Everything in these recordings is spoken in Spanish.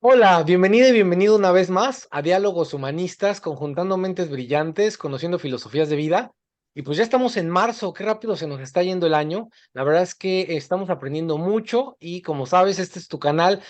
Hola, bienvenida y bienvenido una vez más a Diálogos Humanistas, conjuntando mentes brillantes, conociendo filosofías de vida. Y pues ya estamos en marzo, qué rápido se nos está yendo el año. La verdad es que estamos aprendiendo mucho y como sabes, este es tu canal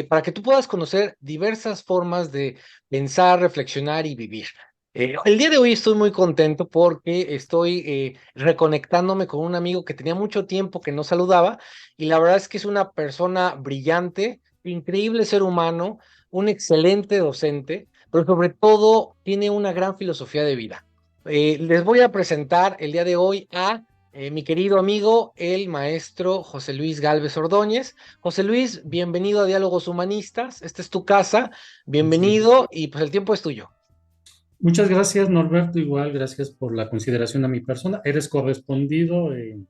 para que tú puedas conocer diversas formas de pensar, reflexionar y vivir. El día de hoy estoy muy contento porque estoy reconectándome con un amigo que tenía mucho tiempo que no saludaba y la verdad es que es una persona brillante, increíble ser humano, un excelente docente, pero sobre todo tiene una gran filosofía de vida. Les voy a presentar el día de hoy a mi querido amigo, el maestro José Luis Gálvez Ordóñez. José Luis, bienvenido a Diálogos Humanistas. Esta es tu casa, Sí. bienvenido y pues el tiempo es tuyo. Muchas gracias, Norberto. Igual, gracias por la consideración a mi persona. Eres correspondido en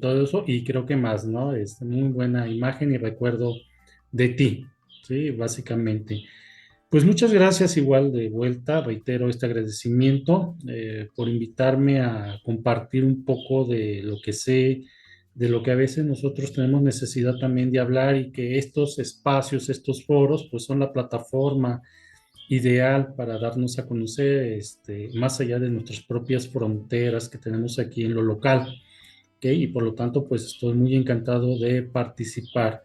todo eso y creo que más, ¿no? Es muy buena imagen y recuerdo de ti, ¿sí? Básicamente. Pues muchas gracias, igual de vuelta. Reitero este agradecimiento por invitarme a compartir un poco de lo que sé, de lo que a veces nosotros tenemos necesidad también de hablar y que estos espacios, estos foros, pues son la plataforma ideal para darnos a conocer más allá de nuestras propias fronteras que tenemos aquí en lo local, ¿ok? Y por lo tanto, pues estoy muy encantado de participar.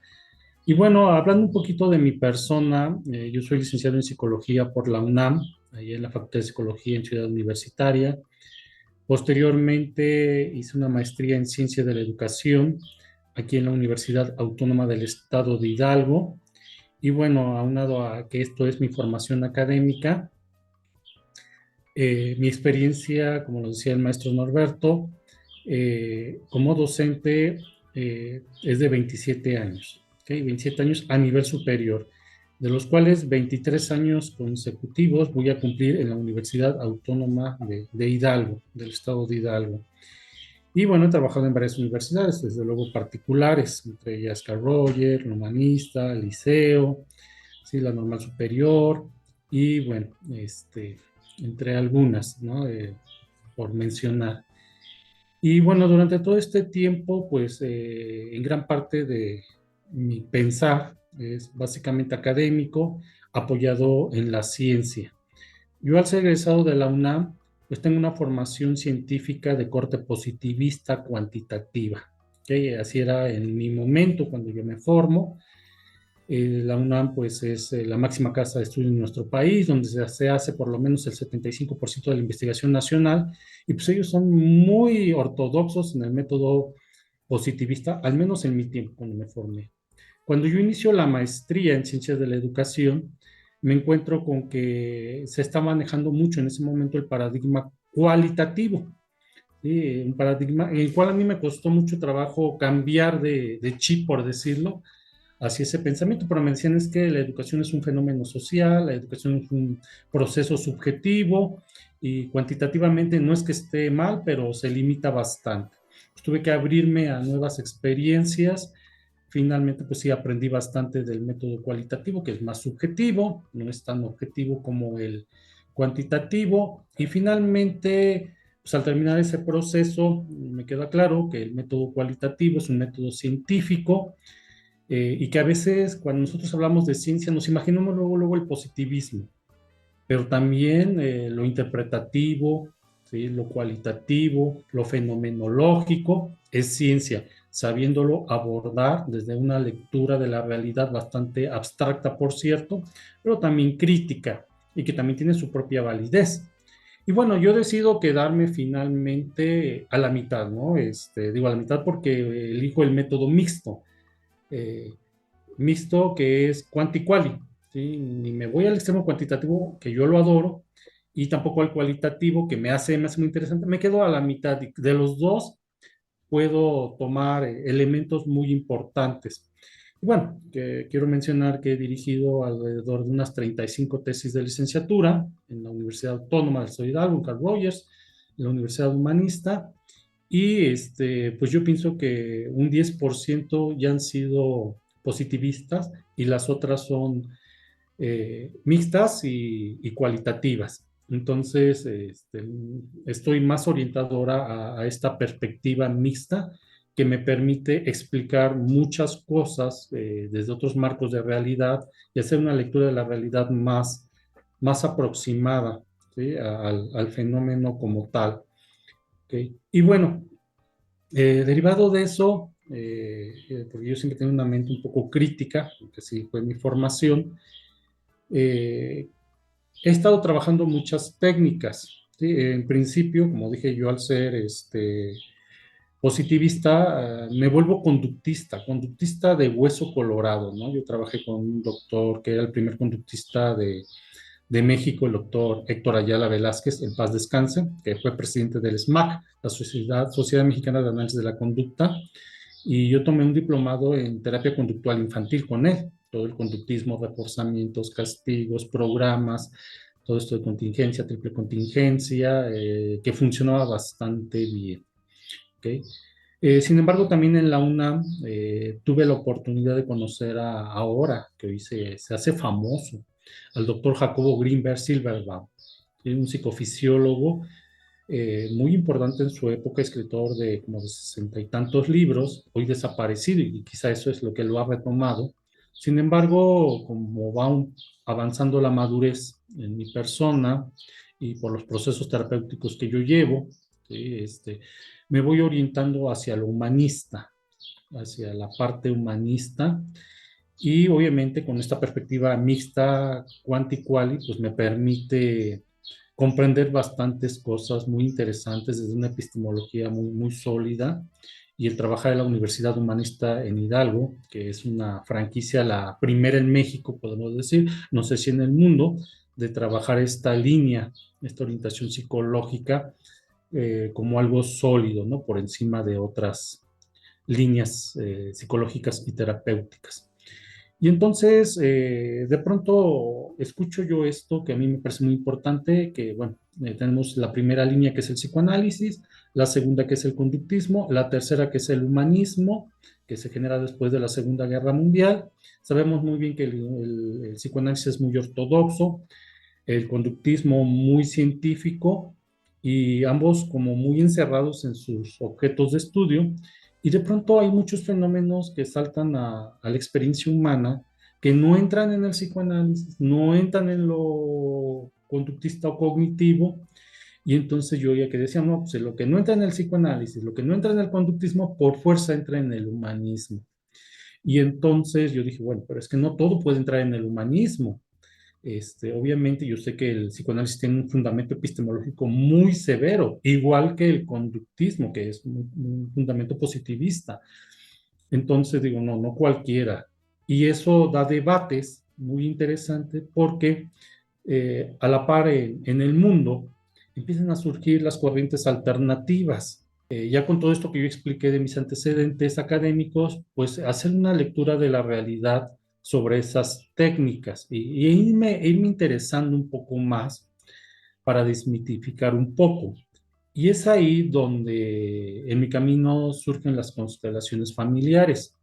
Y bueno, hablando un poquito de mi persona, yo soy licenciado en psicología por la UNAM, ahí en la Facultad de Psicología en Ciudad Universitaria. Posteriormente hice una maestría en ciencia de la educación aquí en la Universidad Autónoma del Estado de Hidalgo. Y bueno, aunado a que esto es mi formación académica, mi experiencia, como lo decía el maestro Norberto, como docente es de 27 años, ¿okay? 27 años a nivel superior, de los cuales 23 años consecutivos voy a cumplir en la Universidad Autónoma de Hidalgo, del estado de Hidalgo. Y bueno, he trabajado en varias universidades, desde luego particulares, entre ellas Carl Roger, la Humanista, Liceo, sí, la Normal Superior, y bueno, entre algunas, ¿no? Por mencionar. Y bueno, durante todo este tiempo, pues en gran parte de mi pensar es básicamente académico, apoyado en la ciencia. Yo al ser egresado de la UNAM, pues tengo una formación científica de corte positivista cuantitativa. ¿Okay? Así era en mi momento cuando yo me formo. La UNAM pues es la máxima casa de estudio en nuestro país, donde se hace por lo menos el 75% de la investigación nacional, y pues ellos son muy ortodoxos en el método positivista, al menos en mi tiempo cuando me formé. Cuando yo inicio la maestría en ciencias de la educación, me encuentro con que se está manejando mucho en ese momento el paradigma cualitativo, ¿sí? Un paradigma en el cual a mí me costó mucho trabajo cambiar de chip, por decirlo, hacia ese pensamiento, pero me decían es que la educación es un fenómeno social, la educación es un proceso subjetivo y cuantitativamente no es que esté mal, pero se limita bastante. Pues tuve que abrirme a nuevas experiencias. Finalmente, pues sí, aprendí bastante del método cualitativo, que es más subjetivo, no es tan objetivo como el cuantitativo. Y finalmente, pues al terminar ese proceso, me queda claro que el método cualitativo es un método científico y que a veces cuando nosotros hablamos de ciencia nos imaginamos luego el positivismo, pero también lo interpretativo, ¿sí? Lo cualitativo, lo fenomenológico es ciencia, sabiéndolo abordar desde una lectura de la realidad bastante abstracta, por cierto, pero también crítica y que también tiene su propia validez. Y bueno, yo decido quedarme finalmente a la mitad, ¿no? Digo a la mitad porque elijo el método mixto, eh, mixto que es quanti-quali, ¿sí? Ni me voy al extremo cuantitativo, que yo lo adoro, y tampoco al cualitativo, que me hace muy interesante. Me quedo a la mitad de los dos, puedo tomar elementos muy importantes. Y bueno, quiero mencionar que he dirigido alrededor de unas 35 tesis de licenciatura en la Universidad Autónoma del Estado de Hidalgo, en Carl Rogers, en la Universidad Humanista, y pues yo pienso que un 10% ya han sido positivistas y las otras son mixtas y cualitativas. Entonces, estoy más orientado ahora a esta perspectiva mixta que me permite explicar muchas cosas desde otros marcos de realidad y hacer una lectura de la realidad más aproximada, ¿sí? Al fenómeno como tal. ¿Ok? Y bueno, derivado de eso, porque yo siempre tengo una mente un poco crítica, porque sí fue mi formación, eh, he estado trabajando muchas técnicas. ¿Sí? En principio, como dije yo, al ser positivista, me vuelvo conductista de hueso colorado, ¿no? Yo trabajé con un doctor que era el primer conductista de México, el doctor Héctor Ayala Velázquez, en paz descanse, que fue presidente del SMAC, la Sociedad Mexicana de Análisis de la Conducta, y yo tomé un diplomado en terapia conductual infantil con él, todo el conductismo, reforzamientos, castigos, programas, todo esto de contingencia, triple contingencia, que funcionaba bastante bien. ¿Okay? Sin embargo, también en la UNAM tuve la oportunidad de conocer ahora, que hoy se hace famoso, al doctor Jacobo Greenberg Silverbaum, un psicofisiólogo muy importante en su época, escritor de como de 60 y tantos libros, hoy desaparecido, y quizá eso es lo que lo ha retomado. Sin embargo, como avanzando la madurez en mi persona y por los procesos terapéuticos que yo llevo, ¿sí? Me voy orientando hacia lo humanista, hacia la parte humanista, y obviamente con esta perspectiva mixta, quanti-quali, pues me permite comprender bastantes cosas muy interesantes desde una epistemología muy sólida, y el trabajar en la Universidad Humanista en Hidalgo, que es una franquicia, la primera en México, podemos decir, no sé si en el mundo, de trabajar esta línea, esta orientación psicológica como algo sólido, ¿no? Por encima de otras líneas psicológicas y terapéuticas. Y entonces, de pronto, escucho yo esto que a mí me parece muy importante, que, bueno, tenemos la primera línea que es el psicoanálisis, la segunda que es el conductismo, la tercera que es el humanismo, que se genera después de la Segunda Guerra Mundial. Sabemos muy bien que el psicoanálisis es muy ortodoxo, el conductismo muy científico, y ambos como muy encerrados en sus objetos de estudio, y de pronto hay muchos fenómenos que saltan a la experiencia humana que no entran en el psicoanálisis, no entran en lo conductista o cognitivo, y entonces yo ya que decía, no, pues lo que no entra en el psicoanálisis, lo que no entra en el conductismo, por fuerza entra en el humanismo. Y entonces yo dije, bueno, pero es que no todo puede entrar en el humanismo. Obviamente yo sé que el psicoanálisis tiene un fundamento epistemológico muy severo, igual que el conductismo, que es un fundamento positivista. Entonces digo, no, no cualquiera. Y eso da debates muy interesantes porque a la par en el mundo empiezan a surgir las corrientes alternativas. Ya con todo esto que yo expliqué de mis antecedentes académicos, pues hacer una lectura de la realidad sobre esas técnicas y irme interesando un poco más para desmitificar un poco. Y es ahí donde en mi camino surgen las constelaciones familiares,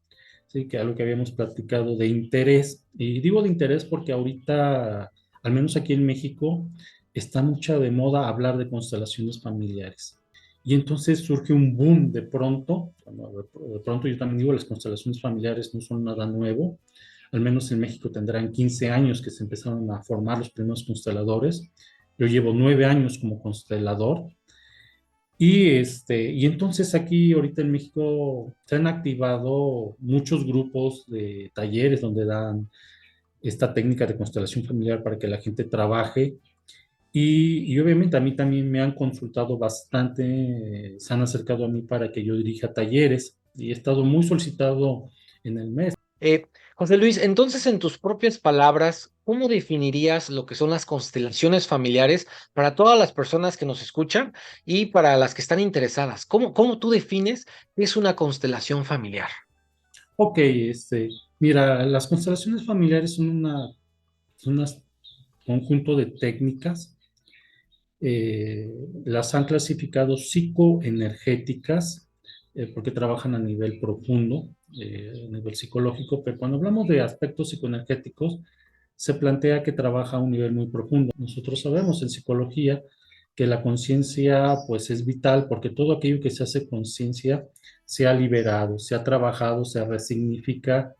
¿sí? Que es algo que habíamos platicado de interés. Y digo de interés porque ahorita, al menos aquí en México, está mucha de moda hablar de constelaciones familiares. Y entonces surge un boom de pronto. Bueno, de pronto yo también digo, las constelaciones familiares no son nada nuevo. Al menos en México tendrán 15 años que se empezaron a formar los primeros consteladores. Yo llevo 9 años como constelador. Y entonces aquí ahorita en México se han activado muchos grupos de talleres donde dan esta técnica de constelación familiar para que la gente trabaje. Y obviamente a mí también me han consultado bastante, se han acercado a mí para que yo dirija talleres, y he estado muy solicitado en el mes. José Luis, entonces en tus propias palabras, ¿cómo definirías lo que son las constelaciones familiares para todas las personas que nos escuchan y para las que están interesadas? ¿Cómo tú defines qué es una constelación familiar? Ok, mira, las constelaciones familiares son un conjunto de técnicas. Las han clasificado psicoenergéticas, porque trabajan a nivel profundo, a nivel psicológico, pero cuando hablamos de aspectos psicoenergéticos, se plantea que trabaja a un nivel muy profundo. Nosotros sabemos en psicología que la conciencia pues es vital porque todo aquello que se hace conciencia se ha liberado, se ha trabajado, se resignifica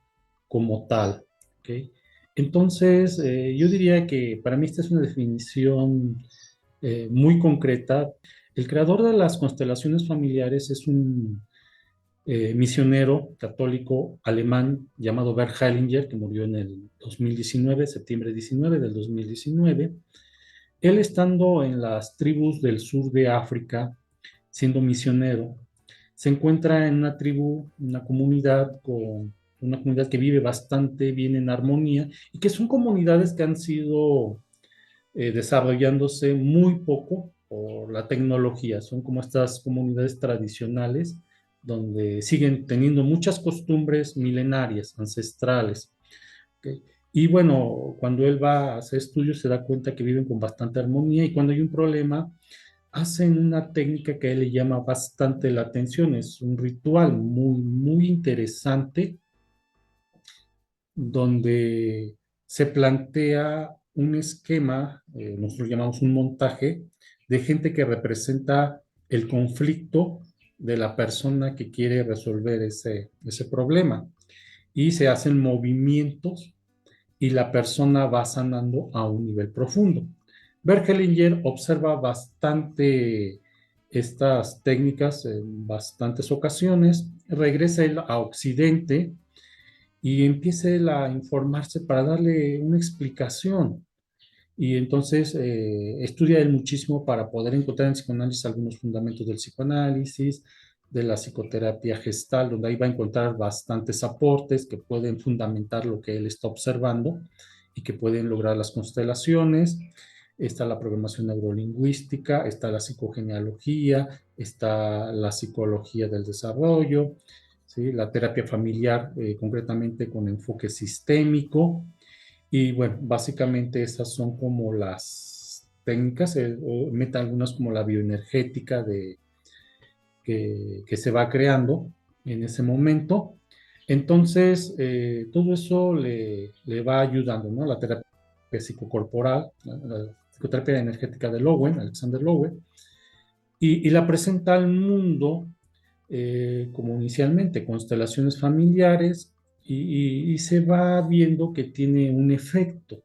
como tal. ¿Ok? Entonces, yo diría que para mí esta es una definición muy concreta. El creador de las constelaciones familiares es un misionero católico alemán llamado Bert Hellinger, que murió en el 2019, septiembre 19 del 2019. Él estando en las tribus del sur de África, siendo misionero, se encuentra en una tribu, una comunidad que vive bastante bien en armonía y que son comunidades que han sido desarrollándose muy poco por la tecnología. Son como estas comunidades tradicionales donde siguen teniendo muchas costumbres milenarias, ancestrales. ¿Ok? Y bueno, cuando él va a hacer estudios se da cuenta que viven con bastante armonía y cuando hay un problema, hacen una técnica que a él le llama bastante la atención. Es un ritual muy, muy interesante donde se plantea un esquema, nosotros llamamos un montaje, de gente que representa el conflicto de la persona que quiere resolver ese problema. Y se hacen movimientos y la persona va sanando a un nivel profundo. Bergelinger observa bastante estas técnicas en bastantes ocasiones, regresa él a Occidente y empiece él a informarse para darle una explicación. Y entonces estudia él muchísimo para poder encontrar en psicoanálisis algunos fundamentos del psicoanálisis, de la psicoterapia gestal, donde ahí va a encontrar bastantes aportes que pueden fundamentar lo que él está observando y que pueden lograr las constelaciones. Está la programación neurolingüística, está la psicogenealogía, está la psicología del desarrollo, ¿sí? La terapia familiar, concretamente con enfoque sistémico. Y bueno, básicamente esas son como las técnicas, meta algunas como la bioenergética que se va creando en ese momento. Entonces, todo eso le va ayudando, ¿no? La terapia psicocorporal, la psicoterapia energética de Lowen, Alexander Lowen, y la presenta al mundo como inicialmente, constelaciones familiares, y se va viendo que tiene un efecto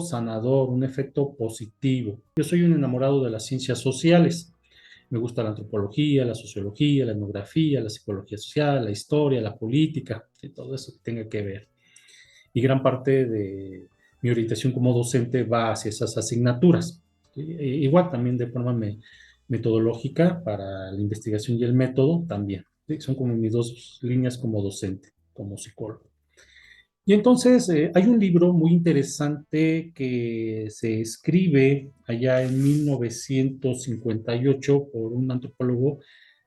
sanador, un efecto positivo. Yo soy un enamorado de las ciencias sociales. Me gusta la antropología, la sociología, la etnografía, la psicología social, la historia, la política, y todo eso que tenga que ver. Y gran parte de mi orientación como docente va hacia esas asignaturas. Igual también de forma metodológica para la investigación y el método también. ¿Sí? Son como mis dos líneas como docente, como psicólogo. Y entonces hay un libro muy interesante que se escribe allá en 1958 por un antropólogo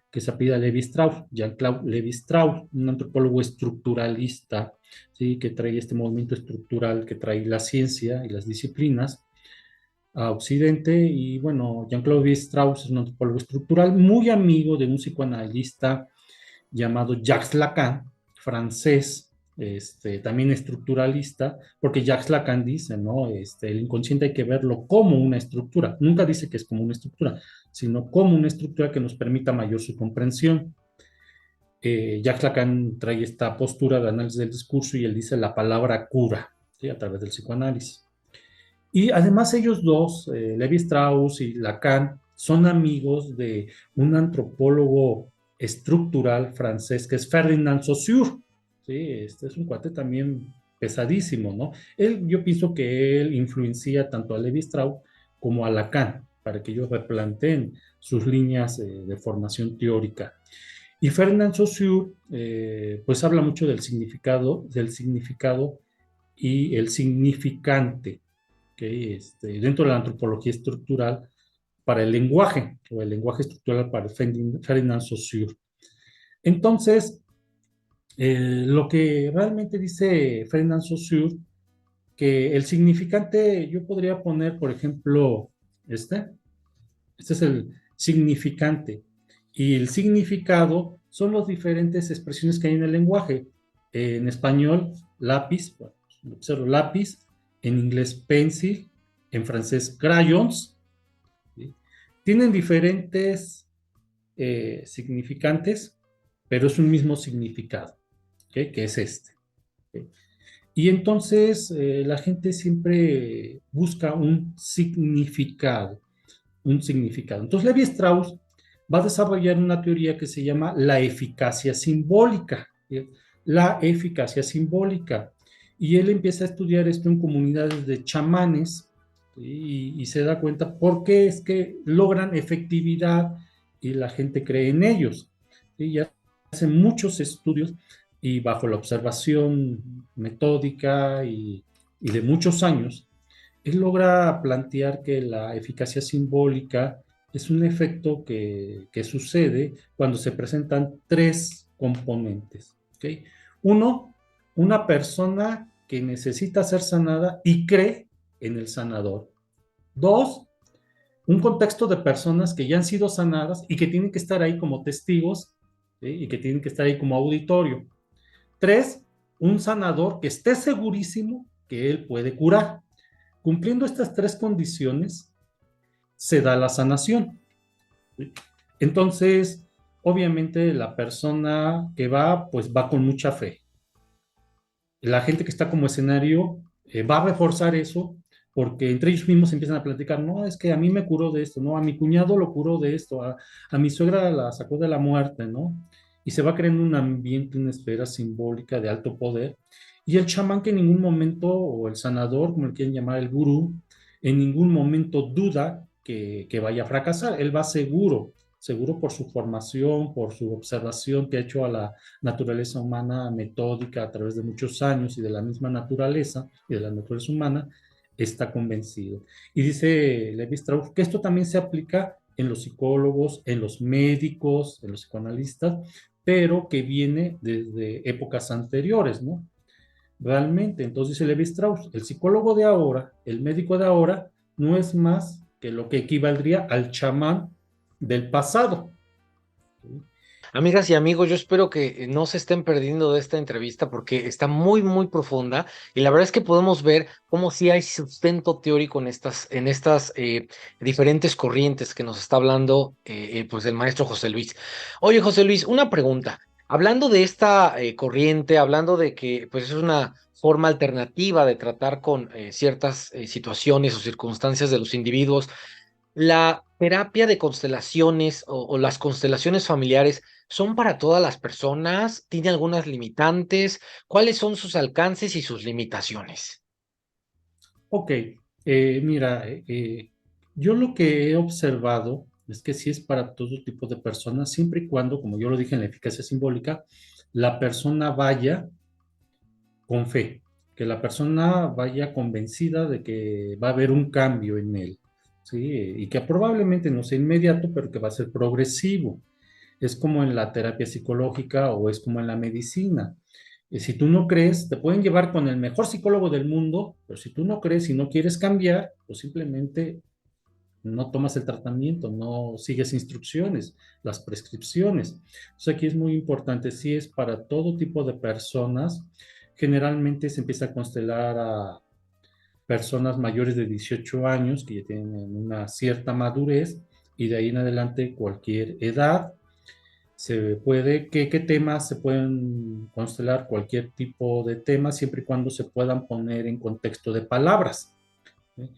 que se apellida Levi-Strauss, Jean-Claude Levi-Strauss, un antropólogo estructuralista, ¿sí? Que trae este movimiento estructural, que trae la ciencia y las disciplinas a Occidente. Y bueno, Jean-Claude Levi-Strauss es un antropólogo estructural muy amigo de un psicoanalista llamado Jacques Lacan, francés, también estructuralista, porque Jacques Lacan dice, ¿no? El inconsciente hay que verlo como una estructura. Nunca dice que es como una estructura, sino como una estructura que nos permita mayor su comprensión. Jacques Lacan trae esta postura de análisis del discurso y él dice la palabra cura, ¿sí? A través del psicoanálisis. Y además ellos dos, Levi Strauss y Lacan, son amigos de un antropólogo estructural francés que es Ferdinand Saussure. Sí, este es un cuate también pesadísimo, ¿no? Yo pienso que él influencia tanto a Levi Strauss como a Lacan para que ellos replanteen sus líneas de formación teórica. Y Ferdinand Saussure, pues habla mucho del significado y el significante, ¿okay? Dentro de la antropología estructural para el lenguaje, o el lenguaje estructural para Ferdinand Saussure. Entonces, lo que realmente dice Ferdinand Saussure, que el significante, yo podría poner, por ejemplo, este es el significante, y el significado son las diferentes expresiones que hay en el lenguaje. En español, lápiz, bueno, observo lápiz, en inglés pencil, en francés crayons, Tienen diferentes significantes, pero es un mismo significado, ¿ok? Que es este. ¿Ok? Y entonces la gente siempre busca un significado. Entonces Levi Strauss va a desarrollar una teoría que se llama la eficacia simbólica. ¿Sí? La eficacia simbólica. Y él empieza a estudiar esto en comunidades de chamanes, ¿sí? Y se da cuenta por qué es que logran efectividad y la gente cree en ellos. ¿Sí? Y hace muchos estudios y bajo la observación metódica y de muchos años, él logra plantear que la eficacia simbólica es un efecto que sucede cuando se presentan tres componentes. ¿Okay? Uno, una persona que necesita ser sanada y cree en el sanador. Dos, un contexto de personas que ya han sido sanadas y que tienen que estar ahí como testigos, ¿sí? Y que tienen que estar ahí como auditorio. Tres, un sanador que esté segurísimo que él puede curar. Cumpliendo estas tres condiciones, se da la sanación. Entonces, obviamente la persona que va, pues va con mucha fe. La gente que está como escenario va a reforzar eso porque entre ellos mismos empiezan a platicar, no, es que a mí me curó de esto, no, a mi cuñado lo curó de esto, a mi suegra la sacó de la muerte, ¿no? Y se va creando un ambiente, una esfera simbólica de alto poder. Y el chamán que en ningún momento, o el sanador, como le quieren llamar el gurú, en ningún momento duda que vaya a fracasar. Él va seguro, seguro por su formación, por su observación que ha hecho a la naturaleza humana metódica a través de muchos años y de la misma naturaleza y de la naturaleza humana, está convencido. Y dice Levi Strauss que esto también se aplica en los psicólogos, en los médicos, en los psicoanalistas, pero que viene desde épocas anteriores, ¿no? Realmente, entonces dice Levi Strauss, el psicólogo de ahora, el médico de ahora, no es más que lo que equivaldría al chamán del pasado. Amigas y amigos, yo espero que no se estén perdiendo de esta entrevista porque está muy, muy profunda y la verdad es que podemos ver cómo sí hay sustento teórico en estas diferentes corrientes que nos está hablando pues el maestro José Luis. Oye, José Luis, una pregunta. Hablando de esta corriente, hablando de que pues es una forma alternativa de tratar con ciertas situaciones o circunstancias de los individuos, ¿la terapia de constelaciones o las constelaciones familiares son para todas las personas? ¿Tiene algunas limitantes? ¿Cuáles son sus alcances y sus limitaciones? Ok, mira, yo lo que he observado es que sí es para todo tipo de personas, siempre y cuando, como yo lo dije en la eficacia simbólica, la persona vaya con fe, que la persona vaya convencida de que va a haber un cambio en él, ¿sí? Y que probablemente no sea inmediato, pero que va a ser progresivo. Es como en la terapia psicológica o es como en la medicina. Si tú no crees, te pueden llevar con el mejor psicólogo del mundo, pero si tú no crees y no quieres cambiar, pues simplemente no tomas el tratamiento, no sigues instrucciones, las prescripciones. Entonces aquí es muy importante, si es para todo tipo de personas, generalmente se empieza a constelar a personas mayores de 18 años que ya tienen una cierta madurez y de ahí en adelante cualquier edad. Se puede, ¿qué temas se pueden constelar? Cualquier tipo de tema, siempre y cuando se puedan poner en contexto de palabras. ¿Sí?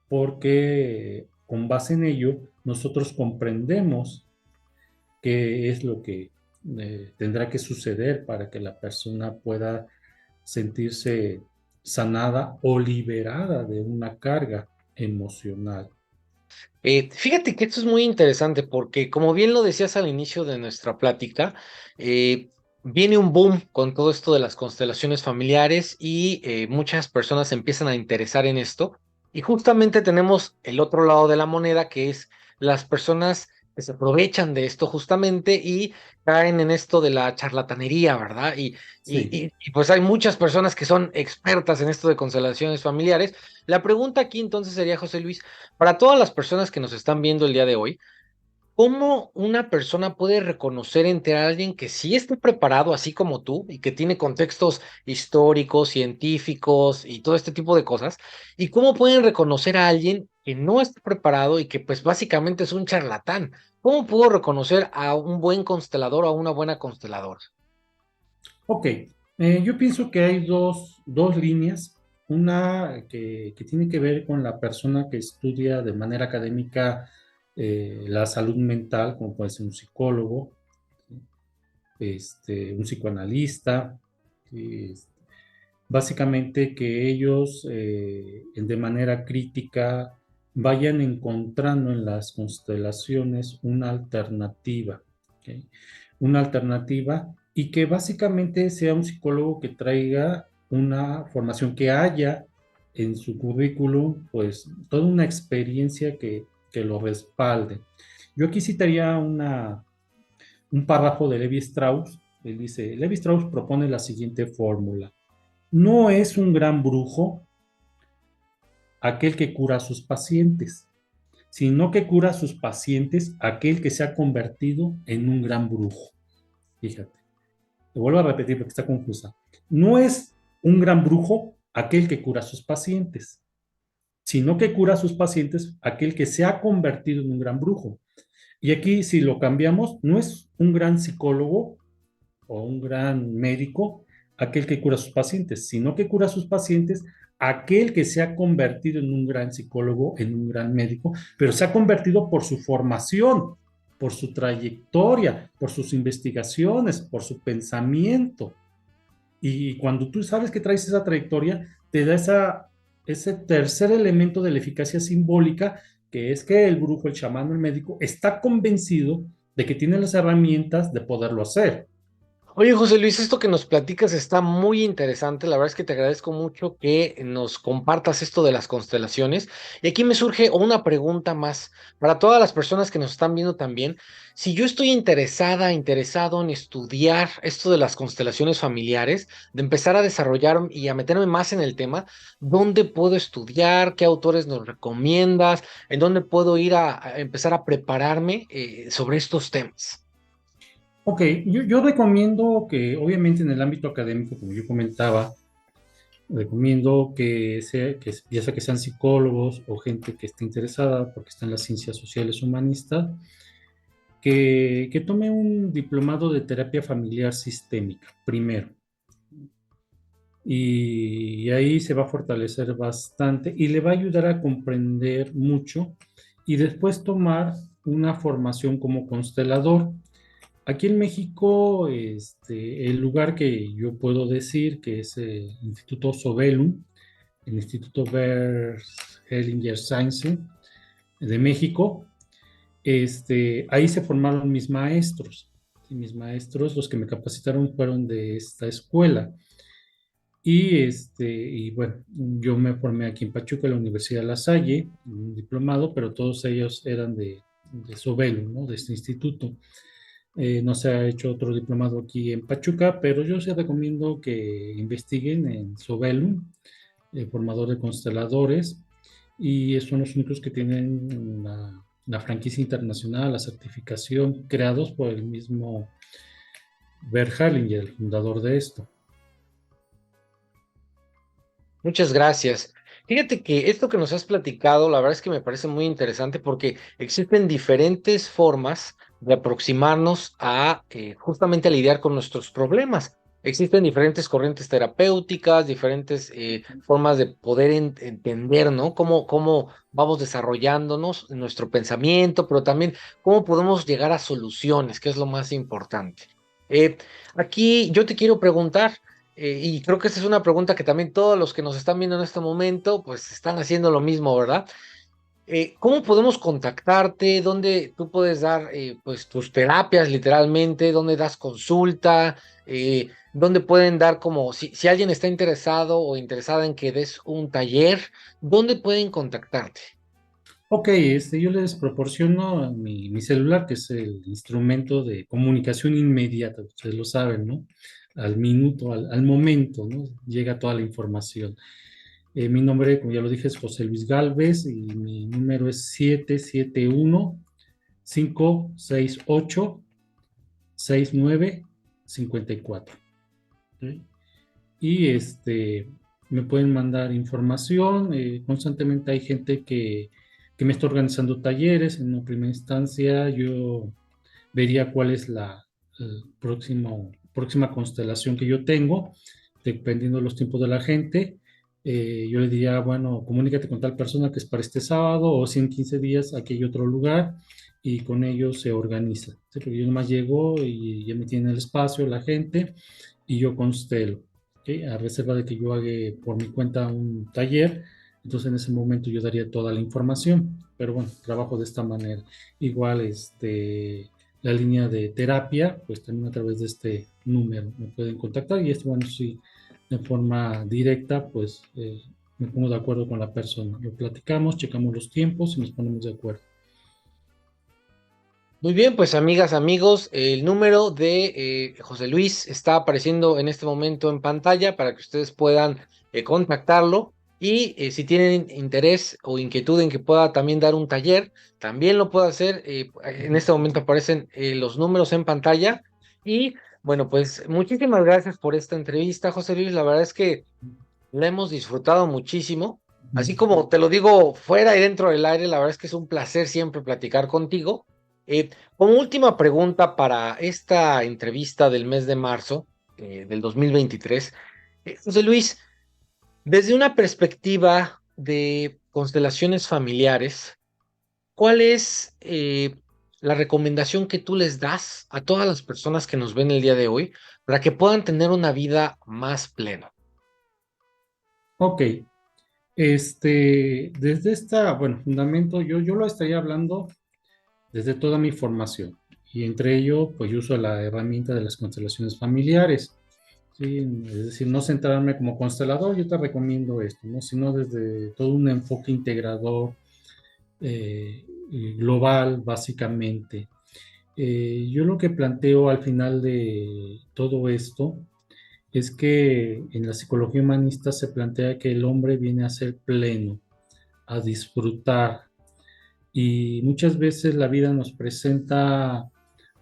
Porque con base en ello nosotros comprendemos qué es lo que tendrá que suceder para que la persona pueda sentirse sanada o liberada de una carga emocional. Fíjate que esto es muy interesante porque, como bien lo decías al inicio de nuestra plática, viene un boom con todo esto de las constelaciones familiares y muchas personas se empiezan a interesar en esto. Y justamente tenemos el otro lado de la moneda, que es las personas que se aprovechan de esto justamente y caen en esto de la charlatanería, ¿verdad? Sí, Y pues hay muchas personas que son expertas en esto de constelaciones familiares. La pregunta aquí entonces sería, José Luis, para todas las personas que nos están viendo el día de hoy, ¿cómo una persona puede reconocer entre alguien que sí esté preparado, así como tú, y que tiene contextos históricos, científicos y todo este tipo de cosas? ¿Y cómo pueden reconocer a alguien que no está preparado y que pues básicamente es un charlatán? ¿Cómo puedo reconocer a un buen constelador o a una buena consteladora? Ok, yo pienso que hay dos líneas. Una que tiene que ver con la persona que estudia de manera académica la salud mental, como puede ser un psicólogo, un psicoanalista, este, básicamente que ellos de manera crítica vayan encontrando en las constelaciones una alternativa, ¿ok? Una alternativa y que básicamente sea un psicólogo que traiga una formación, que haya en su currículum, pues toda una experiencia que lo respalde. Yo aquí citaría un párrafo de Levi Strauss. Él dice, Levi Strauss propone la siguiente fórmula: no es un gran brujo aquel que cura a sus pacientes, sino que cura a sus pacientes aquel que se ha convertido en un gran brujo. Fíjate, te vuelvo a repetir porque está confusa. No es un gran brujo aquel que cura a sus pacientes, sino que cura a sus pacientes aquel que se ha convertido en un gran brujo. Y aquí, si lo cambiamos, no es un gran psicólogo o un gran médico aquel que cura a sus pacientes, sino que cura a sus pacientes aquel que se ha convertido en un gran psicólogo, en un gran médico, pero se ha convertido por su formación, por su trayectoria, por sus investigaciones, por su pensamiento. Y cuando tú sabes que traes esa trayectoria, te da ese tercer elemento de la eficacia simbólica, que es que el brujo, el chamán, el médico, está convencido de que tiene las herramientas de poderlo hacer. Oye, José Luis, esto que nos platicas está muy interesante. La verdad es que te agradezco mucho que nos compartas esto de las constelaciones. Y aquí me surge una pregunta más para todas las personas que nos están viendo también. Si yo estoy interesado en estudiar esto de las constelaciones familiares, de empezar a desarrollar y a meterme más en el tema, ¿dónde puedo estudiar? ¿Qué autores nos recomiendas? ¿En dónde puedo ir a empezar a prepararme sobre estos temas? Ok, yo recomiendo que, obviamente, en el ámbito académico, como yo comentaba, recomiendo ya sea que sean psicólogos o gente que esté interesada, porque está en las ciencias sociales humanistas, que tome un diplomado de terapia familiar sistémica primero. Y ahí se va a fortalecer bastante y le va a ayudar a comprender mucho y después tomar una formación como constelador. Aquí en México, el lugar que yo puedo decir que es el Instituto Sobelum, el Instituto Bert Hellinger Science de México, ahí se formaron mis maestros. Y mis maestros, los que me capacitaron, fueron de esta escuela. Y bueno, yo me formé aquí en Pachuca, en la Universidad La Salle, un diplomado, pero todos ellos eran de Sobelum, ¿no? De este instituto. No se ha hecho otro diplomado aquí en Pachuca, pero yo sí recomiendo que investiguen en Sobelum, formador de consteladores, y son los únicos que tienen la franquicia internacional, la certificación, creados por el mismo Bert Hellinger, el fundador de esto. Muchas gracias. Fíjate que esto que nos has platicado, la verdad es que me parece muy interesante porque existen diferentes formas de aproximarnos a justamente a lidiar con nuestros problemas. Existen diferentes corrientes terapéuticas, diferentes formas de poder entender, ¿no? Cómo vamos desarrollándonos en nuestro pensamiento, pero también cómo podemos llegar a soluciones, que es lo más importante. Eh, Aquí yo te quiero preguntar. Y creo que esta es una pregunta que también todos los que nos están viendo en este momento, pues están haciendo lo mismo, ¿verdad? ¿Cómo podemos contactarte? ¿Dónde tú puedes dar pues tus terapias literalmente? ¿Dónde das consulta? ¿Dónde pueden dar como, si alguien está interesado o interesada en que des un taller, ¿dónde pueden contactarte? Ok, yo les proporciono mi celular, que es el instrumento de comunicación inmediata, ustedes lo saben, ¿no? Al minuto, al momento, ¿no? Llega toda la información. Mi nombre, como ya lo dije, es José Luis Galvez y mi número es 771-568-6954. ¿Ok? Y me pueden mandar información. Constantemente hay gente que que me está organizando talleres. En una primera instancia, yo vería cuál es la próxima constelación que yo tengo, dependiendo de los tiempos de la gente. Yo le diría, bueno, comunícate con tal persona que es para este sábado, o si en 15 días aquí hay otro lugar, y con ellos se organiza. ¿Sí? Porque yo nomás llego y ya me tiene el espacio, la gente, y yo constelo. ¿Okay? A reserva de que yo haga por mi cuenta un taller, entonces en ese momento yo daría toda la información. Pero bueno, trabajo de esta manera. Igual, la línea de terapia, pues también a través de este número me pueden contactar, y esto, bueno, sí, de forma directa, pues me pongo de acuerdo con la persona. Lo platicamos, checamos los tiempos y nos ponemos de acuerdo. Muy bien, pues amigas, amigos, el número de José Luis está apareciendo en este momento en pantalla para que ustedes puedan contactarlo, y si tienen interés o inquietud en que pueda también dar un taller, también lo puede hacer. En este momento aparecen los números en pantalla, y bueno, pues muchísimas gracias por esta entrevista, José Luis. La verdad es que la hemos disfrutado muchísimo. Así como te lo digo fuera y dentro del aire, la verdad es que es un placer siempre platicar contigo. Como última pregunta para esta entrevista del mes de marzo del 2023, José Luis, desde una perspectiva de constelaciones familiares, ¿cuál es la recomendación que tú les das a todas las personas que nos ven el día de hoy para que puedan tener una vida más plena? Ok, desde bueno, fundamento, yo lo estaría hablando desde toda mi formación, y entre ello, pues yo uso la herramienta de las constelaciones familiares. Sí, es decir, no centrarme como constelador, yo te recomiendo esto, ¿no? Sino desde todo un enfoque integrador, global, básicamente. Yo lo que planteo al final de todo esto es que en la psicología humanista se plantea que el hombre viene a ser pleno, a disfrutar, y muchas veces la vida nos presenta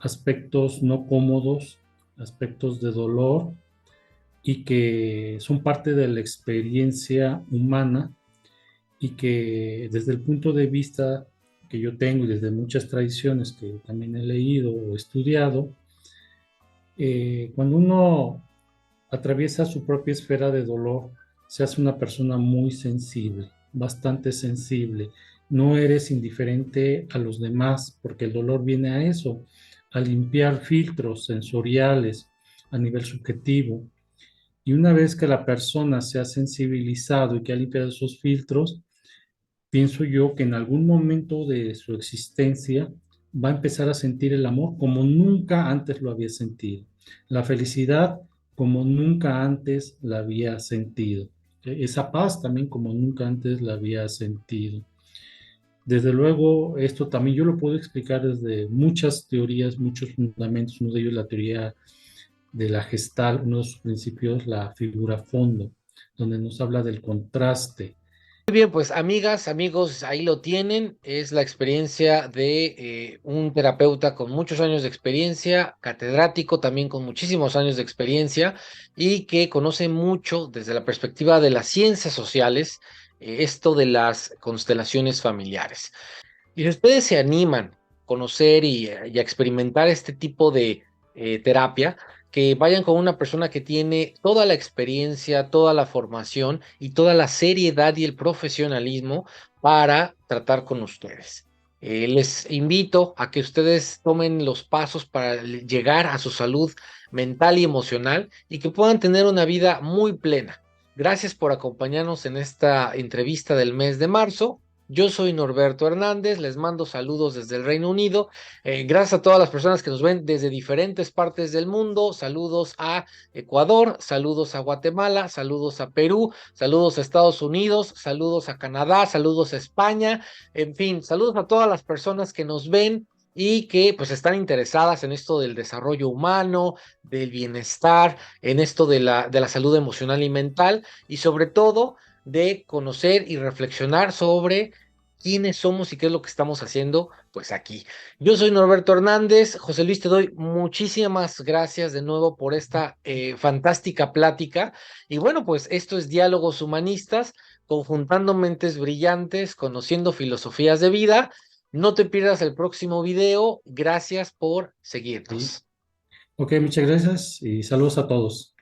aspectos no cómodos, aspectos de dolor, y que son parte de la experiencia humana, y que desde el punto de vista que yo tengo y desde muchas tradiciones que también he leído o estudiado, cuando uno atraviesa su propia esfera de dolor, se hace una persona muy sensible, bastante sensible. No eres indiferente a los demás, porque el dolor viene a eso, a limpiar filtros sensoriales a nivel subjetivo. Y una vez que la persona se ha sensibilizado y que ha limpiado esos filtros, pienso yo que en algún momento de su existencia va a empezar a sentir el amor como nunca antes lo había sentido, la felicidad como nunca antes la había sentido, esa paz también como nunca antes la había sentido. Desde luego, esto también yo lo puedo explicar desde muchas teorías, muchos fundamentos. Uno de ellos la teoría de la Gestalt, uno de sus principios, la figura fondo, donde nos habla del contraste. Muy bien, pues amigas, amigos, ahí lo tienen. Es la experiencia de un terapeuta con muchos años de experiencia, catedrático también con muchísimos años de experiencia, y que conoce mucho desde la perspectiva de las ciencias sociales, esto de las constelaciones familiares. Y si ustedes se animan a conocer y a experimentar este tipo de terapia, que vayan con una persona que tiene toda la experiencia, toda la formación y toda la seriedad y el profesionalismo para tratar con ustedes. Les invito a que ustedes tomen los pasos para llegar a su salud mental y emocional, y que puedan tener una vida muy plena. Gracias por acompañarnos en esta entrevista del mes de marzo. Yo soy Norberto Hernández, les mando saludos desde el Reino Unido. Gracias a todas las personas que nos ven desde diferentes partes del mundo. Saludos a Ecuador, saludos a Guatemala, saludos a Perú, saludos a Estados Unidos, saludos a Canadá, saludos a España. En fin, saludos a todas las personas que nos ven y que pues están interesadas en esto del desarrollo humano, del bienestar, en esto de la salud emocional y mental, y sobre todo de conocer y reflexionar sobre quiénes somos y qué es lo que estamos haciendo, pues aquí. Yo soy Norberto Hernández. José Luis, te doy muchísimas gracias de nuevo por esta fantástica plática. Y bueno, pues esto es Diálogos Humanistas. conjuntando mentes brillantes, conociendo filosofías de vida. No te pierdas el próximo video. Gracias por ¿sí? seguirnos. Ok, muchas gracias y saludos a todos.